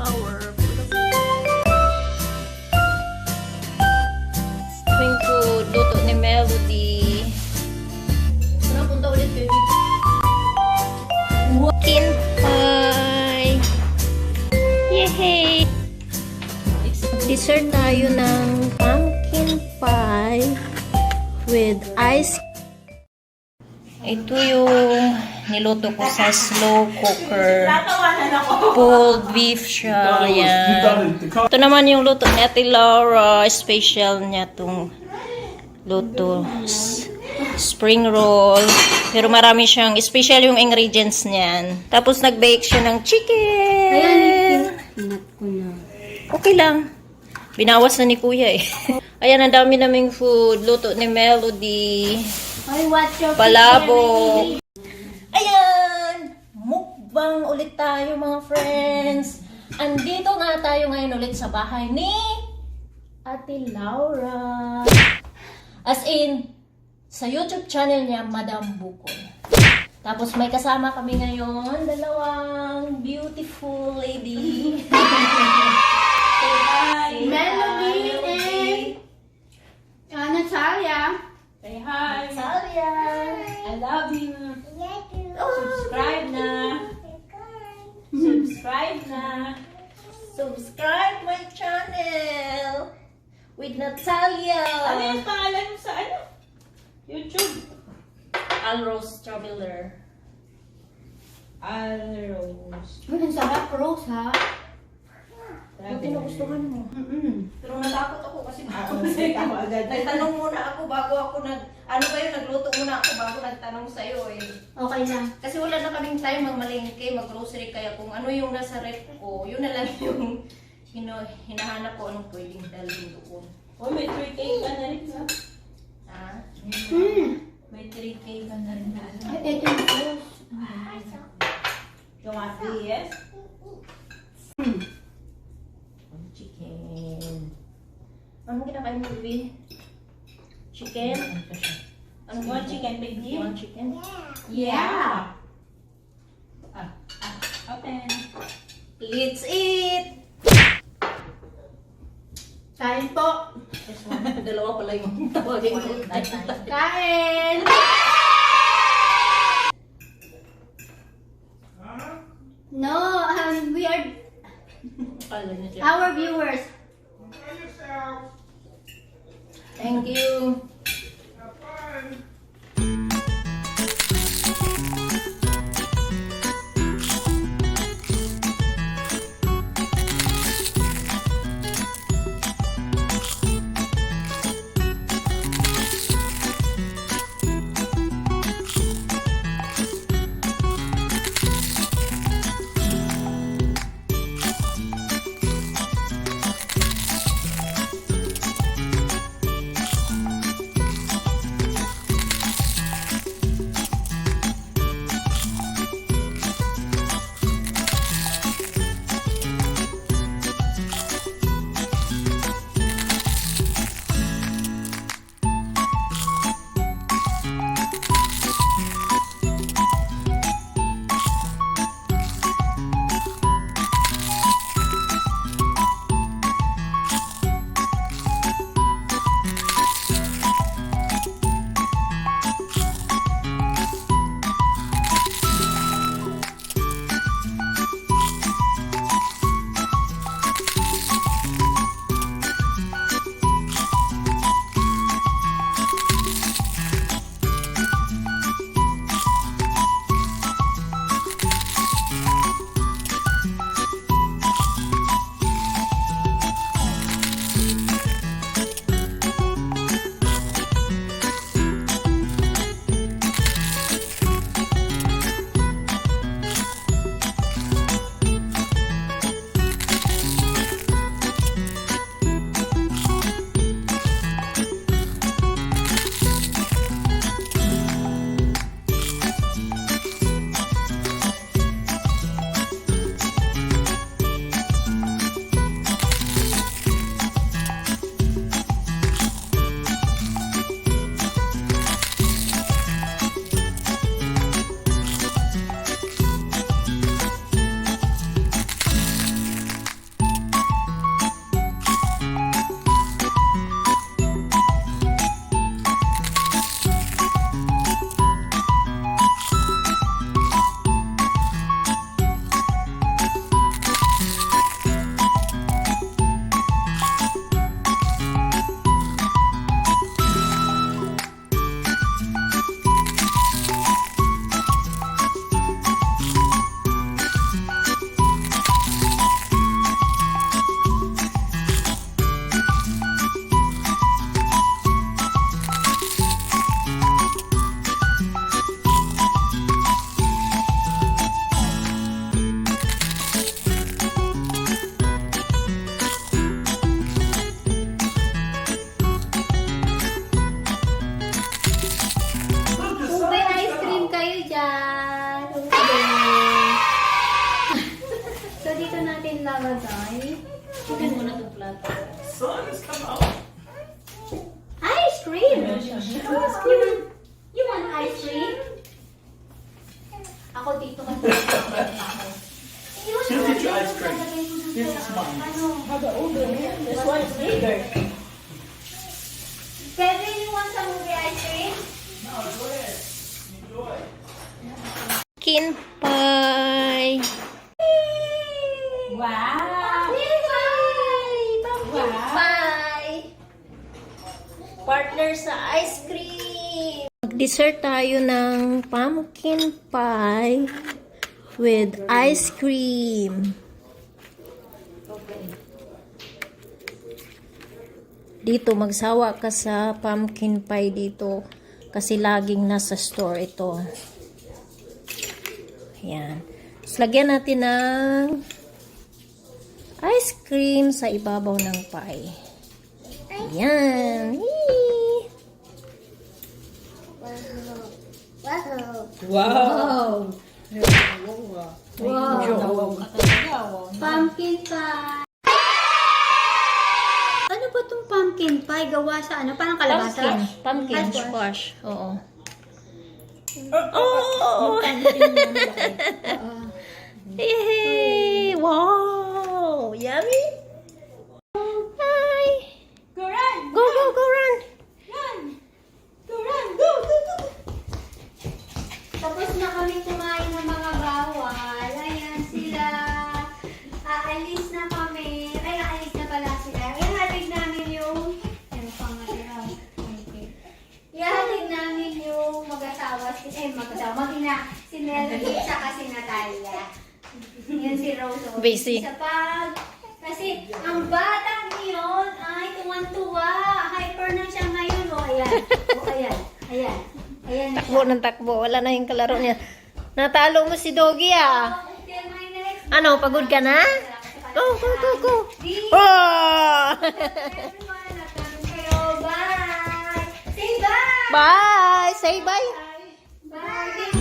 flour. Aming food, luto ni Melody. Saan punta ulit, baby? Pumpkin pie. Yay! Dessert tayo ng pumpkin pie with ice. Ito yung niluto ko sa slow cooker. Pulled beef siya. Yan. Ito naman yung luto ni Ate Laura. Special niya itong luto. Spring roll. Pero marami siyang, special yung ingredients niyan. Tapos nag-bake siya ng chicken. Ayan, pinat ko na. Okay lang. Binawas na ni Kuya eh. Ayan, ang dami naming food. Luto ni Melody. Ay, what's your Palabok. Ayan! Mukbang ulit tayo mga friends. Andito nga tayo ngayon ulit sa bahay ni Ate Laura. As in, sa YouTube channel niya, Madam Bukol. Tapos may kasama kami ngayon, dalawang beautiful lady. Say hi! Melody and Natalia. Say hi. Salia! I love you. Subscribe na. Subscribe na. Subscribe my channel with Natalia. Ano yung pangalan mo sa ano? YouTube. Alrose Traveler. Alrose. Ang sarap, Rose, ha? Buti nagustuhan mo. Mm-mm. Pero natakot ako kasi Tama agad. nagtanong muna ako bago ako ano ba yun, nagluto muna ako bago nagtanong sa'yo eh. Okay lang. Kasi wala na kaming time magmalingke, mag-grocery, kaya kung ano yung nasa rep ko, yun na lang yung hinahanap ko anong pwedeng dalhin doon. Oh, may 3K ka na rin ha? Ha? May 3K ka na rin na ano? Ay, ito yung Rose. Yung ate, yes? Chicken. Anong kinakain mo, baby? Chicken? Ano You want chicken, baby? You want chicken? Yeah. Open. Let's eat! Kain po. Dalawa pala yung tawagin ko. Kain! No, we are Kala niya siya. our viewers. Thank you. nilalagay. Chicken mo na itong plato. Sun has come out. Ice cream! You want ice cream? Ako dito kasi. Here's your ice cream. This is mine. This one is bigger. Kevin, you want some movie ice cream? No, go ahead. Enjoy. Pumpkin pie. Wow! Pumpkin pie! Pumpkin pie! Partner sa ice cream. Mag-dessert tayo ng pumpkin pie with ice cream. Dito, magsawa ka sa pumpkin pie dito kasi laging nasa store ito. Ayan. Tapos lagyan natin ng ice cream sa ibabaw ng pie. Ayan. Yee! Wow! Wow! Pumpkin pie! Ano ba itong pumpkin pie? Gawa sa ano? Parang kalabasa? Pumpkin Squash. squash. Oo. Oh! Yay! Wow! Yummy! Hi! Go run! Go, go, go, run! Run! Go run! Go! Go! Go! Tapos na kami kumain ng mga bawal. Ayan sila. Aalis na kami. Ay, aalis na pala sila. Ihatid namin yung... Ano pang matiraw? Ihatid namin yung mag-asawa. Mag-ina. Si Melody at si Natalia. Yan si Rose. Busy. Sa pag... Kasi ang batang iyon ay tuwan-tuwa. Hyper na siya ngayon. O, ayan. O, ayan. Ayan. Ayan na Takbo ng takbo. Wala na yung kalaro niya. Natalo mo si Doggy ah. Okay, my next. Ano, pagod ka na? Go, go, go, go. Di- Oh! Everyone, nagkaroon kayo. Bye! Say bye! Bye! Say bye! Bye!